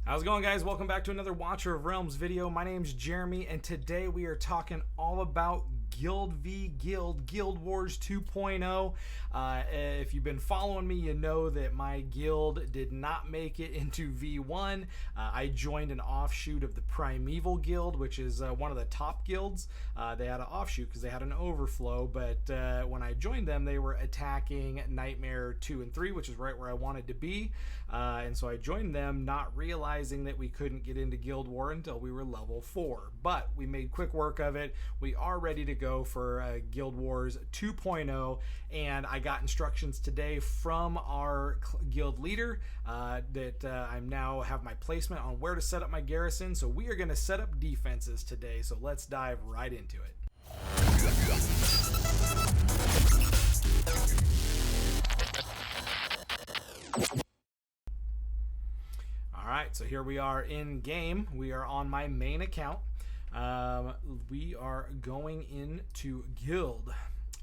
How's it going, guys? Welcome back to another Watcher of Realms video. My name's Jeremy, and today we are talking all about Guild v Guild, Guild Wars 2.0. If you've been following me, you know that my guild did not make it into V1. I joined an offshoot of the Primeval Guild, which is one of the top guilds. They had an offshoot because they had an overflow, but when I joined them, they were attacking Nightmare 2 and 3, which is right where I wanted to be. And so I joined them, not realizing that we couldn't get into Guild War until we were level 4. But we made quick work of it. We are ready to go for Guild Wars 2.0, and I got instructions today from our guild leader that I now have my placement on where to set up my garrison. So we are going to set up defenses today. So let's dive right into it. Alright, so here we are in game. We are on my main account. We are going into guild.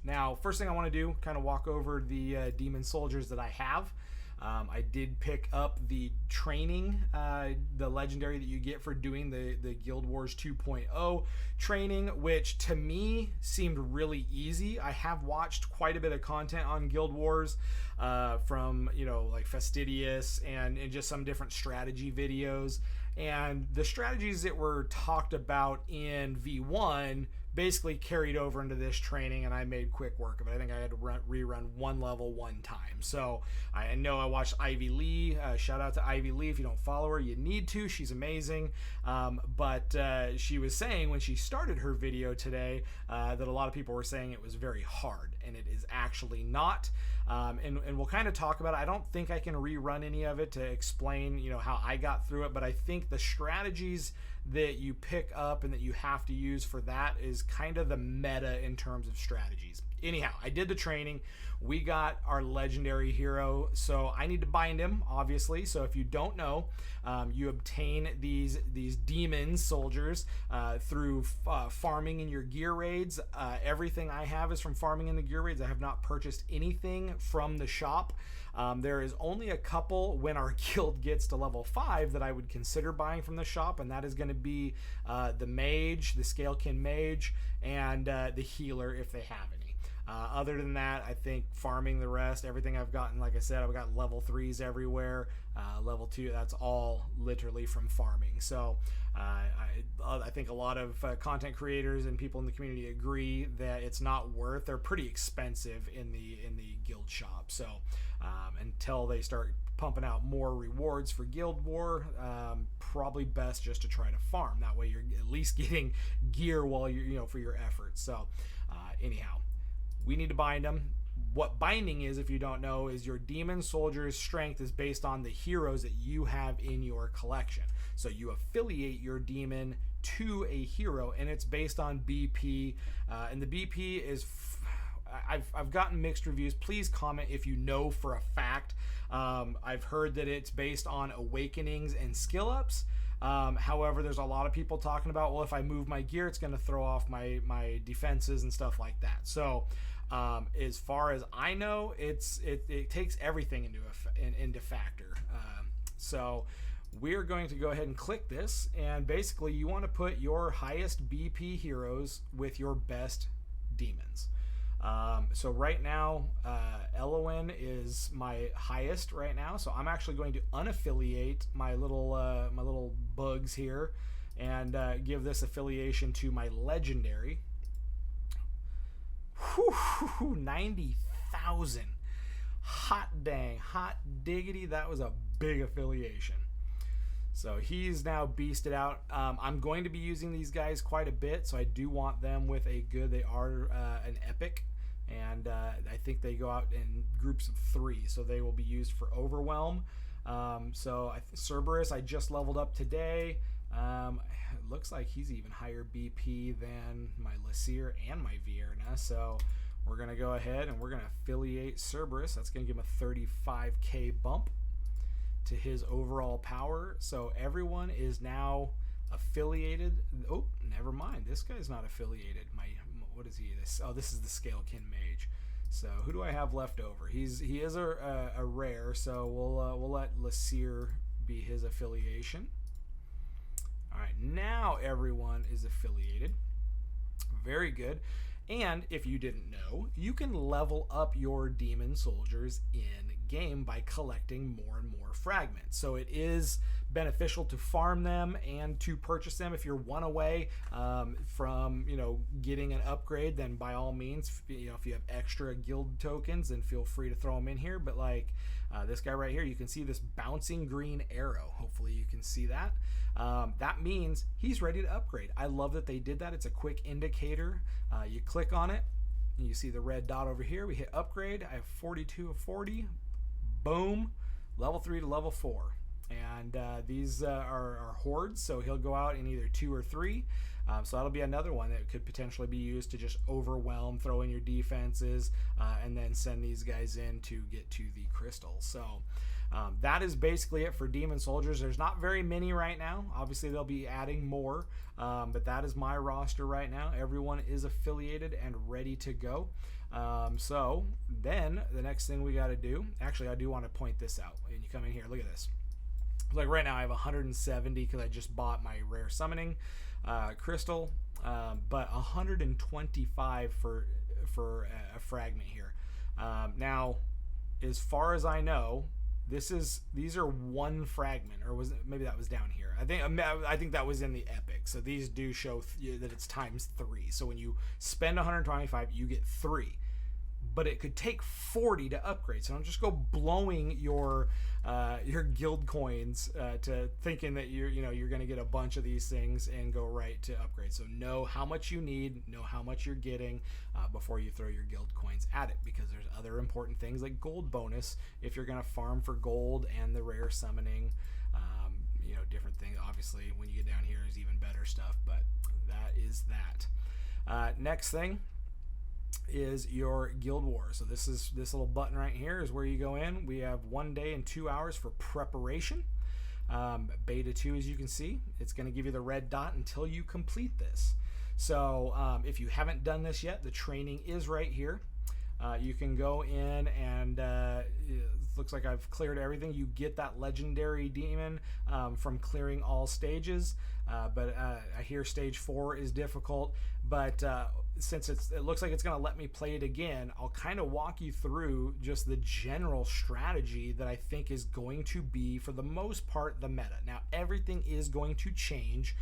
Now, first thing I want to do, kind of walk over the demon soldiers that I have. I did pick up the training, the legendary that you get for doing the Guild Wars 2.0 training, which to me seemed really easy. I have watched quite a bit of content on Guild Wars from, like Fastidious and just some different strategy videos. And the strategies that were talked about in V1 basically carried over into this training, and I made quick work of it. I think I had to rerun one level one time. So I know I watched Ivy Lee. Shout out to Ivy Lee. If you don't follow her, you need to. She's amazing. But she was saying when she started her video today that a lot of people were saying it was very hard, and it is actually not. And we'll kind of talk about it. I don't think I can rerun any of it to explain, how I got through it, but I think the strategies that you pick up and that you have to use for that is kind of the meta in terms of strategies. Anyhow, I did the training. We got our legendary hero, so I need to bind him, obviously. So if you don't know, you obtain these demon soldiers through farming in your gear raids. Everything I have is from farming in the gear raids. I have not purchased anything from the shop. There is only a couple when our guild gets to level 5 that I would consider buying from the shop, and that is going to be the mage, the Scalekin mage, and the healer if they have any. Other than that, I think farming the rest, everything I've gotten, like I said, I've got level 3s everywhere. Level 2, that's all literally from farming. So I think a lot of content creators and people in the community agree that it's not worth. They're pretty expensive in the guild shop. So until they start pumping out more rewards for Guild War, probably best just to try to farm. That way you're at least getting gear while you're for your efforts. So anyhow, we need to bind them. What binding is, if you don't know, is your demon soldier's strength is based on the heroes that you have in your collection. So you affiliate your demon to a hero, and it's based on BP. And the BP is... I've gotten mixed reviews. Please comment if you know for a fact. I've heard that it's based on awakenings and skill ups. However, there's a lot of people talking about, well, if I move my gear, it's going to throw off my defenses and stuff like that. So as far as I know, it takes everything into factor. So we're going to go ahead and click this, and basically you want to put your highest BP heroes with your best demons. So right now, Elowen is my highest right now. So I'm actually going to unaffiliate my little bugs here and give this affiliation to my legendary. Whew, 90,000. Hot dang, hot diggity. That was a big affiliation. So he's now beasted out. I'm going to be using these guys quite a bit, so I do want them with a good. They are an epic, and I think they go out in groups of 3, so they will be used for Overwhelm. So Cerberus, I just leveled up today. It looks like he's even higher BP than my Lasir and my Vierna. So we're going to go ahead and we're going to affiliate Cerberus. That's going to give him a 35k bump to his overall power. So everyone is now affiliated. Oh, never mind. This guy's not affiliated. What is he? This is the Scalekin mage. So who do I have left over? He is a rare. So we'll let Lasir be his affiliation. All right, now everyone is affiliated. Very good. And if you didn't know, you can level up your demon soldiers in game by collecting more and more fragments. So it is beneficial to farm them and to purchase them. If you're one away from getting an upgrade, then by all means, if you have extra guild tokens, then feel free to throw them in here. But like this guy right here, you can see this bouncing green arrow. Hopefully you can see that. That means he's ready to upgrade. I love that they did that. It's a quick indicator. You click on it and you see the red dot over here. We hit upgrade. I have 42 of 40. Boom, level 3 to level 4. And these are hordes, so he'll go out in either 2 or 3. So that'll be another one that could potentially be used to just overwhelm, throw in your defenses, and then send these guys in to get to the crystals. So that is basically it for demon soldiers. There's not very many right now. Obviously, they'll be adding more, but that is my roster right now. Everyone is affiliated and ready to go. So then the next thing we got to do, actually, I do want to point this out. And you come in here, look at this. Like right now I have 170 because I just bought my rare summoning crystal, but 125 for a fragment here. Now, as far as I know, these are one fragment, or maybe that was down here. I think that was in the epic. So these do show that it's times 3. So when you spend 125, you get 3. But it could take 40 to upgrade. So don't just go blowing your guild coins to thinking that you're going to get a bunch of these things and go right to upgrade. So know how much you need, know how much you're getting before you throw your guild coins at it, because there's other important things like gold bonus if you're going to farm for gold and the rare summoning, different things. Obviously, when you get down here, is even better stuff, but that is that. Next thing is your guild war. So this little button right here is where you go in. We have 1 day and 2 hours for preparation. Beta 2, as you can see, it's going to give you the red dot until you complete this. So if you haven't done this yet, the training is right here. You can go in and it looks like I've cleared everything. You get that legendary demon from clearing all stages, but I hear stage 4 is difficult. But since it looks like it's going to let me play it again, I'll kind of walk you through just the general strategy that I think is going to be, for the most part, the meta. Now, everything is going to change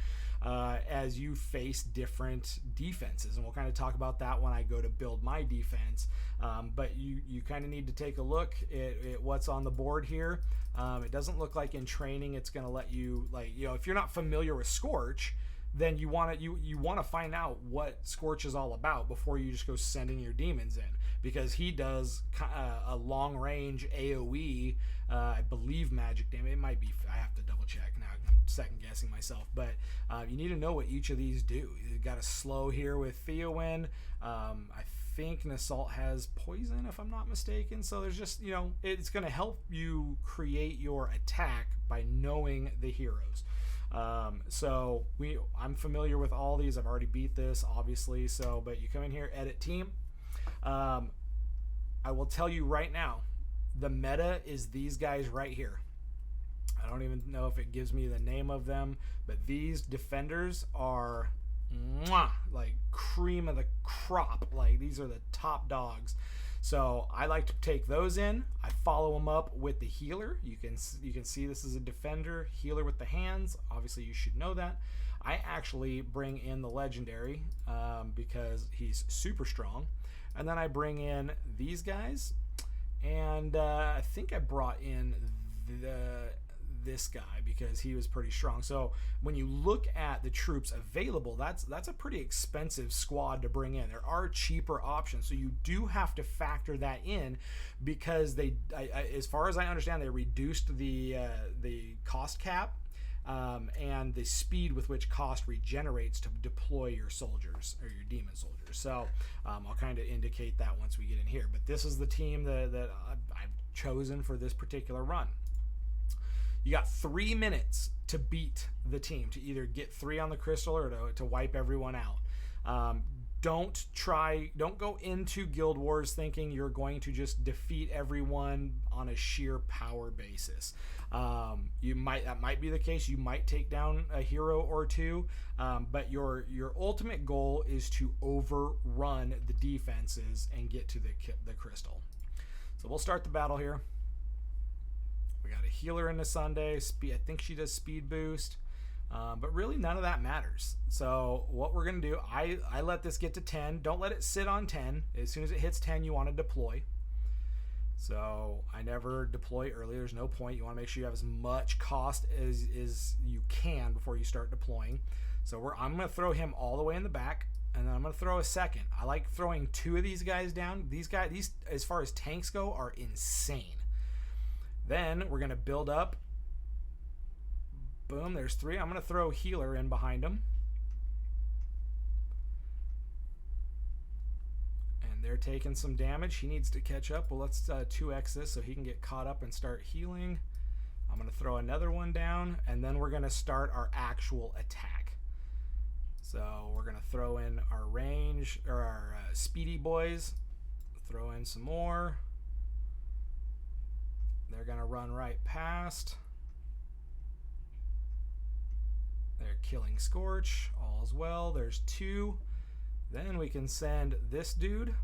as you face different defenses, and we'll kind of talk about that when I go to build my defense. But you kind of need to take a look at what's on the board here. It doesn't look like in training it's going to let you, if you're not familiar with Scorch, then you want to find out what Scorch is all about before you just go sending your demons in, because he does a long range AoE, I believe magic damage. It might be, I have to double check now, I'm second guessing myself, but you need to know what each of these do. You got a slow here with Theowen. I think Nasalt has poison, if I'm not mistaken. So there's just, it's going to help you create your attack by knowing the heroes. So I'm familiar with all these. I've already beat this, obviously. So, but you come in here, edit team. I will tell you right now, the meta is these guys right here. I don't even know if it gives me the name of them, but these defenders are like cream of the crop. Like, these are the top dogs. So I like to take those in. I follow them up with the healer. You can see this is a defender, healer with the hands. Obviously, you should know that. I actually bring in the legendary because he's super strong. And then I bring in these guys. And I think I brought in this guy because he was pretty strong. So when you look at the troops available, that's a pretty expensive squad to bring in. There are cheaper options, so you do have to factor that in, because as far as I understand, they reduced the cost cap and the speed with which cost regenerates to deploy your soldiers or your demon soldiers. So I'll kind of indicate that once we get in here. But this is the team that I've chosen for this particular run. You got 3 minutes to beat the team, to either get 3 on the crystal or to wipe everyone out. don't go into Guild Wars thinking you're going to just defeat everyone on a sheer power basis. That might be the case. You might take down a hero or two, but your ultimate goal is to overrun the defenses and get to the crystal. So we'll start the battle here. We got a healer into Sunday. I think she does speed boost. But really none of that matters. So what we're going to do, I let this get to 10. Don't let it sit on 10. As soon as it hits 10, you want to deploy. So I never deploy early. There's no point. You want to make sure you have as much cost as you can before you start deploying. So I'm going to throw him all the way in the back, and then I'm going to throw a second. I like throwing 2 of these guys down. These as far as tanks go, are insane. Then we're going to build up. Boom, there's 3. I'm going to throw healer in behind him. And they're taking some damage. He needs to catch up. Well, let's 2x this so he can get caught up and start healing. I'm going to throw another one down, and then we're going to start our actual attack. So we're going to throw in our range, or our speedy boys. Throw in some more. They're going to run right past. They're killing Scorch. All's well. There's 2. Then we can send this dude.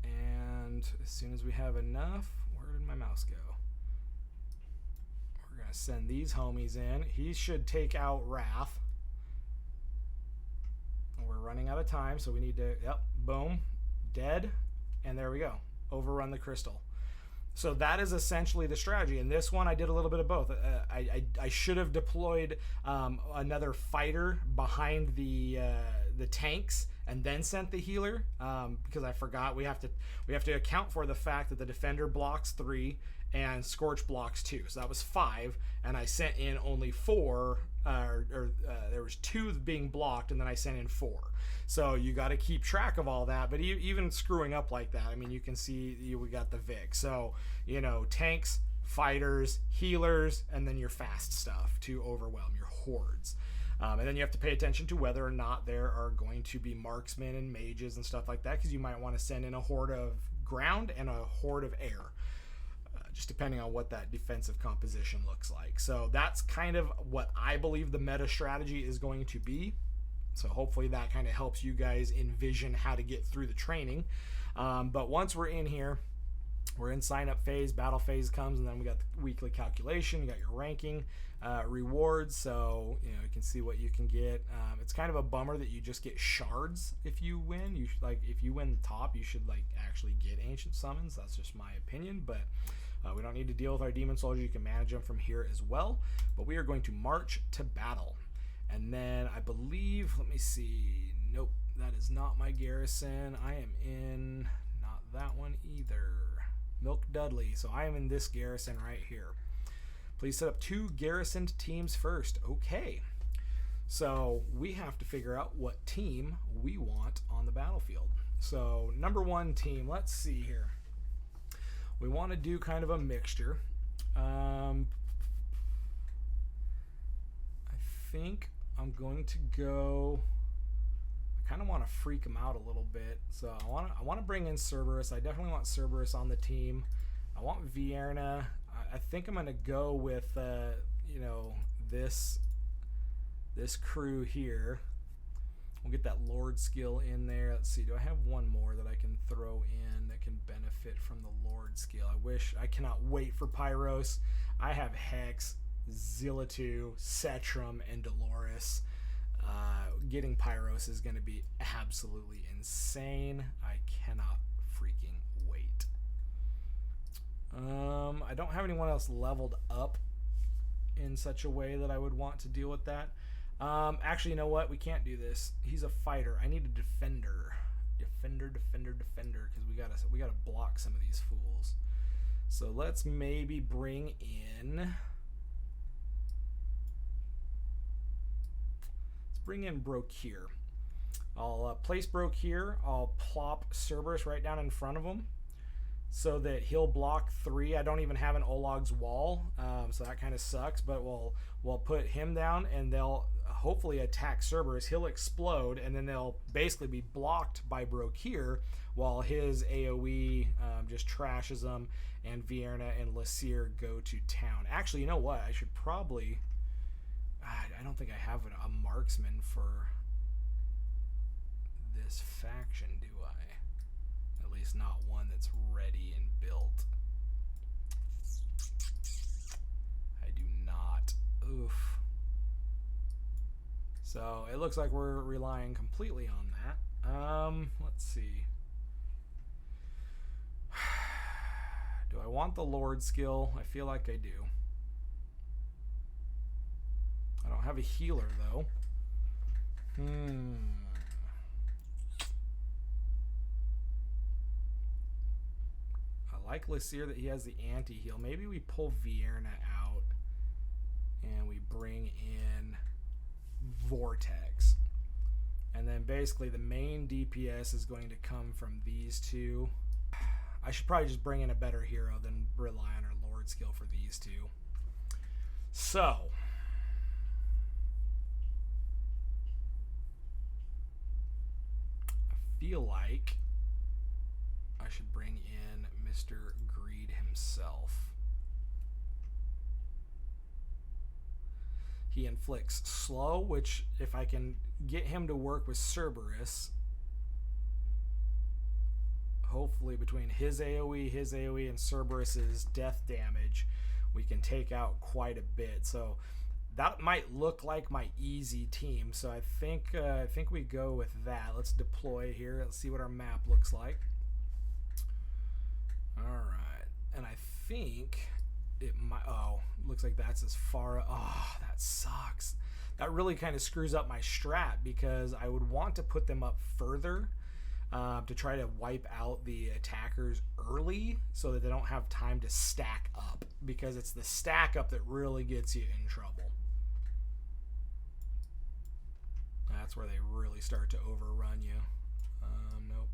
And as soon as we have enough, where did my mouse go? We're going to send these homies in. He should take out Wrath. We're running out of time, so we need to, yep, boom, dead. And there we go. Overrun the crystal. So that is essentially the strategy. In this one, I did a little bit of both. I should have deployed another fighter behind the tanks and then sent the healer because I forgot we have to account for the fact that the defender blocks 3 and Scorch blocks 2. So that was 5, and I sent in only 4. There was 2 being blocked, and then I sent in 4. So you got to keep track of all that. But even screwing up like that, I mean, you can see we got the Vic. So, tanks, fighters, healers, and then your fast stuff to overwhelm your hordes. And then you have to pay attention to whether or not there are going to be marksmen and mages and stuff like that, because you might want to send in a horde of ground and a horde of air. Just depending on what that defensive composition looks like. So that's kind of what I believe the meta strategy is going to be. So hopefully that kind of helps you guys envision how to get through the training. But once we're in here, we're in sign up phase, battle phase comes, and then we got the weekly calculation, you got your ranking, rewards, so you can see what you can get. It's kind of a bummer that you just get shards if you win. If you win the top, you should actually get ancient summons. That's just my opinion, but we don't need to deal with our demon soldiers. You can manage them from here as well. But we are going to march to battle. And then I believe, let me see. Nope, that is not my garrison. I am in, not that one either. Milk Dudley. So I am in this garrison right here. Please set up 2 garrisoned teams first. Okay. So we have to figure out what team we want on the battlefield. So number 1 team, let's see here. We want to do kind of a mixture. I think I'm going to go. I kind of want to freak them out a little bit, so I want to bring in Cerberus. I definitely want Cerberus on the team. I want Vierna. I think I'm going to go with this crew here. We'll get that Lord skill in there. Let's see. Do I have one more that I can throw in that can benefit from the Lord skill? I cannot wait for Pyros. I have Hex, Zillitu, Setrum, and Dolores. Getting Pyros is going to be absolutely insane. I cannot freaking wait. I don't have anyone else leveled up in such a way that I would want to deal with that. Actually, you know what? We can't do this. He's a fighter. I need a defender. Defender, because we gotta block some of these fools. So let's maybe bring in. Bring in Brokir. I'll place Brokir. I'll plop Cerberus right down in front of him. so that he'll block 3. I don't even have an Olog's Wall, so that kind of sucks, but we'll put him down, and they'll hopefully attack Cerberus. He'll explode, and then they'll basically be blocked by Brokir while his AoE just trashes them, and Vierna and Lasir go to town. Actually, you know what? I should probably... I don't think I have a marksman for this faction, do I? At least not one that's ready and built. I do not. Oof. So it looks like we're relying completely on that. Let's see. Do I want the Lord skill? I feel like I do. I don't have a healer though. I like Lasir that he has the anti-heal. Maybe we pull Vierna out and we bring in Vortex. And then basically the main DPS is going to come from these two. I should probably just bring in a better hero than rely on our Lord skill for these two. So... feel like I should bring in Mr. Greed himself. He inflicts slow, which if I can get him to work with Cerberus, hopefully between his AoE, and Cerberus's death damage, we can take out quite a bit. So that might look like my easy team, so I think we go with that. Let's deploy here. Let's see what our map looks like. All right, and I think it might. Oh, looks like that's as far. Oh, that sucks. That really kind of screws up my strat because I would want to put them up further to try to wipe out the attackers early so that they don't have time to stack up, because it's the stack up that really gets you in trouble. That's where they really start to overrun you. Nope.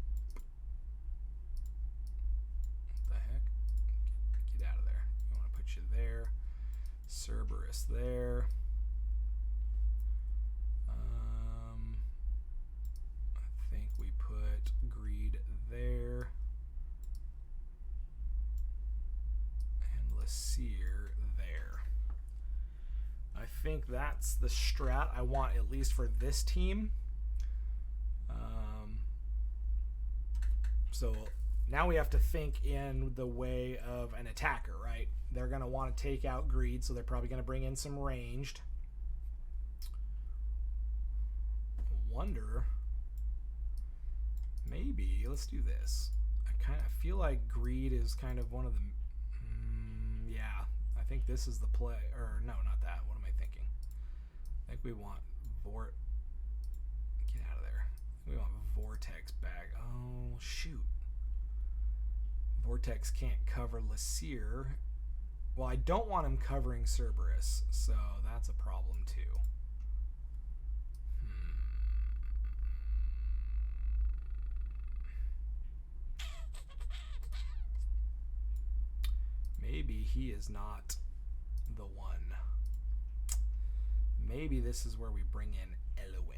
What the heck? Get out of there. I want to put you there. Cerberus there. I think we put Greed there. And Lasir there. I think that's the strat I want, at least for this team. So now we have to think in the way of an attacker, right? They're going to want to take out Greed, so they're probably going to bring in some ranged. I wonder, maybe, let's do this. I kind of feel like Greed is kind of one of the... yeah, I think this is the play. Or, no, not that. What am I thinking? I think we want Get out of there. We want Vortex back. Oh, shoot. Vortex can't cover Lasir. Well, I don't want him covering Cerberus, so that's a problem too. Maybe he is not the one. Maybe this is where we bring in Elwyn.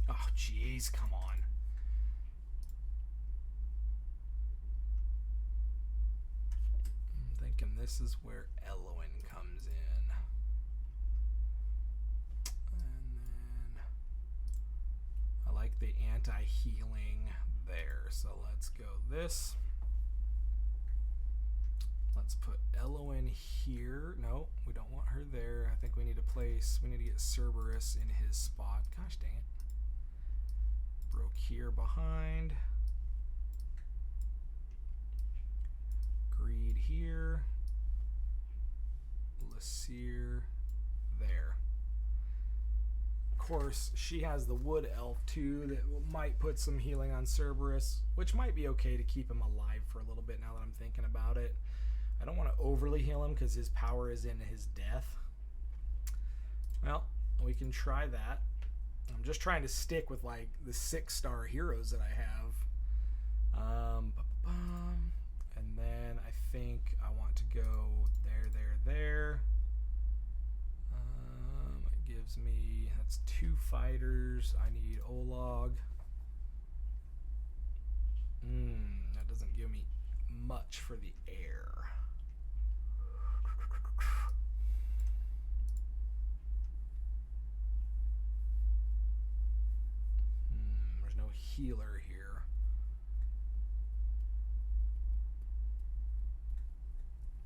Oh, jeez, come on. I'm thinking this is where Elwyn comes in. And then I like the anti-healing there. So let's go this. Let's put Elwyn here. No, we don't want her there. I think we need to get Cerberus in his spot. Gosh dang it. Brokir behind. Greed here. Lasir there. Of course, she has the Wood Elf too that might put some healing on Cerberus, which might be okay to keep him alive for a little bit now that I'm thinking about it. I don't want to overly heal him because his power is in his death. Well, we can try that. I'm just trying to stick with like the 6-star heroes that I And then I think I want to go there. It gives me, that's 2 fighters. I need Olog. That doesn't give me much for the air. There's no healer here.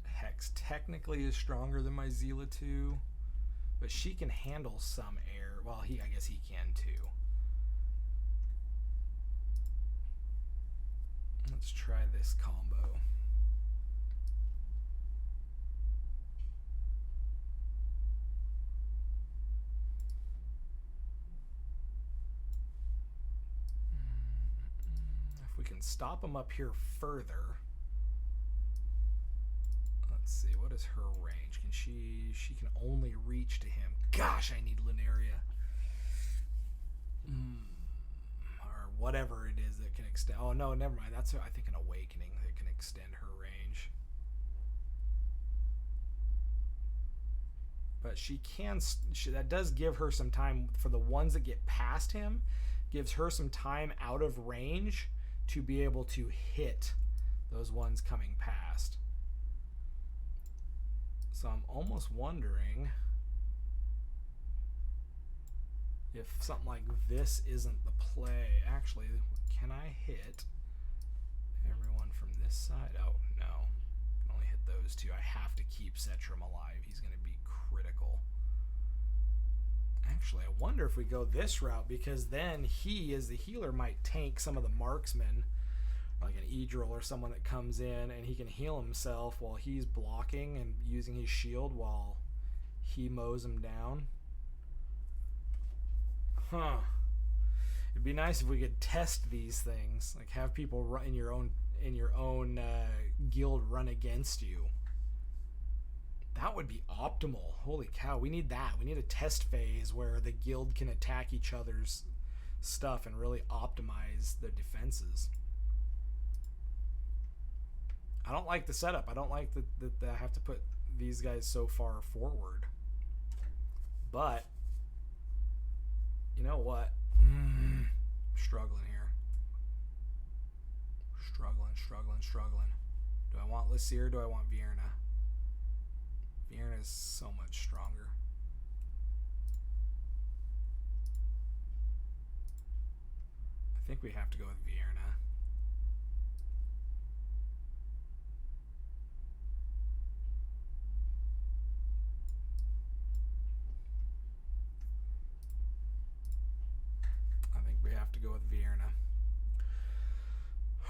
Hex technically is stronger than my Zila 2, but she can handle some air. Well, I guess he can too. Let's try this combo. If we can stop him up here further. Let's see, what is her range? Can she can only reach to him. Gosh, I need Lunaria. Or whatever it is that can extend. Oh no, never mind. That's, I think, an Awakening that can extend her range. But that does give her some time for the ones that get past him. Gives her some time out of range to be able to hit those ones coming past. So I'm almost wondering if something like this isn't the play. Actually, can I hit everyone from this side? Oh, no. I can only hit those 2. I have to keep Setram alive. He's going to be critical. Actually, I wonder if we go this route, because then he, as the healer, might tank some of the marksmen, like an Idril or someone that comes in, and he can heal himself while he's blocking and using his shield while he mows him down. Huh. It'd be nice if we could test these things, like have people run in your own guild run against you. That would be optimal. Holy cow, we need that. We need a test phase where the guild can attack each other's stuff and really optimize their defenses. I don't like the setup. I don't like that I have to put these guys so far forward. But you know what? Struggling here. Struggling. Do I want Lysair or do I want Vierna? Vierna is so much stronger. I think we have to go with Vierna. To go with Vierna.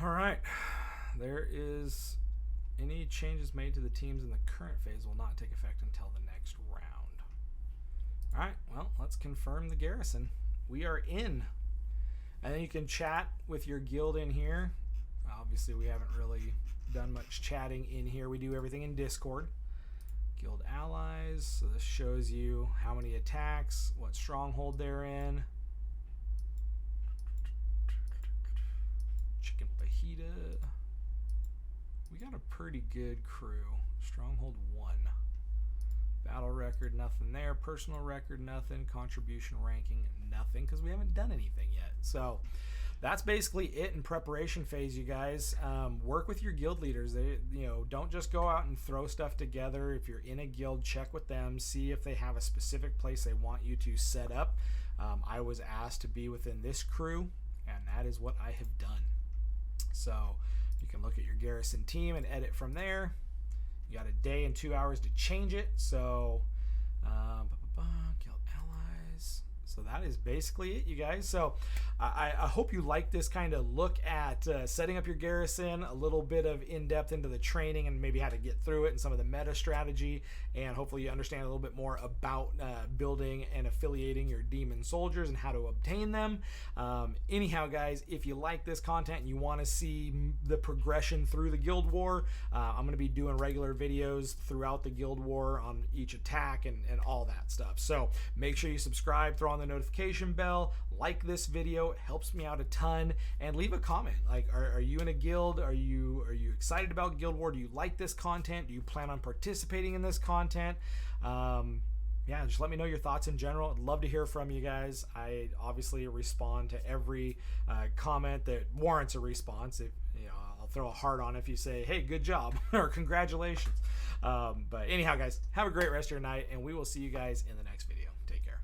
All right, there is any changes made to the teams in the current phase will not take effect until the next round. All right, well, let's confirm the garrison. We are in, and then you can chat with your guild in here. Obviously, we haven't really done much chatting in here. We do everything in Discord. Guild allies, so this shows you how many attacks, what stronghold they're in. Chicken fajita. We got a pretty good crew. Stronghold 1. Battle record, nothing there. Personal record, nothing. Contribution ranking, nothing, because we haven't done anything yet. So that's basically it in preparation phase, you guys. Work with your guild leaders. They, don't just go out and throw stuff together. If you're in a guild, check with them. See if they have a specific place they want you to set up. I was asked to be within this crew, and that is what I have done. So you can look at your garrison team and edit from there. You got a day and 2 hours to change it. So guild allies. So that is basically it, you guys. So I hope you like this kind of look at setting up your garrison, a little bit of in-depth into the training and maybe how to get through it and some of the meta strategy, and hopefully you understand a little bit more about building and affiliating your demon soldiers and how to obtain them. Anyhow, guys, if you like this content and you want to see the progression through the Guild War, I'm going to be doing regular videos throughout the Guild War on each attack and all that stuff. So make sure you subscribe, throw on the notification bell, like this video, it helps me out a ton, and leave a comment. Like, are you in a guild? Are you excited about Guild War? Do you like this content? Do you plan on participating in this content? Yeah, just let me know your thoughts in general. I'd love to hear from you guys. I obviously respond to every comment that warrants a response. If I'll throw a heart on if you say, hey, good job, or congratulations. But anyhow, guys, have a great rest of your night, and we will see you guys in the next video. Take care.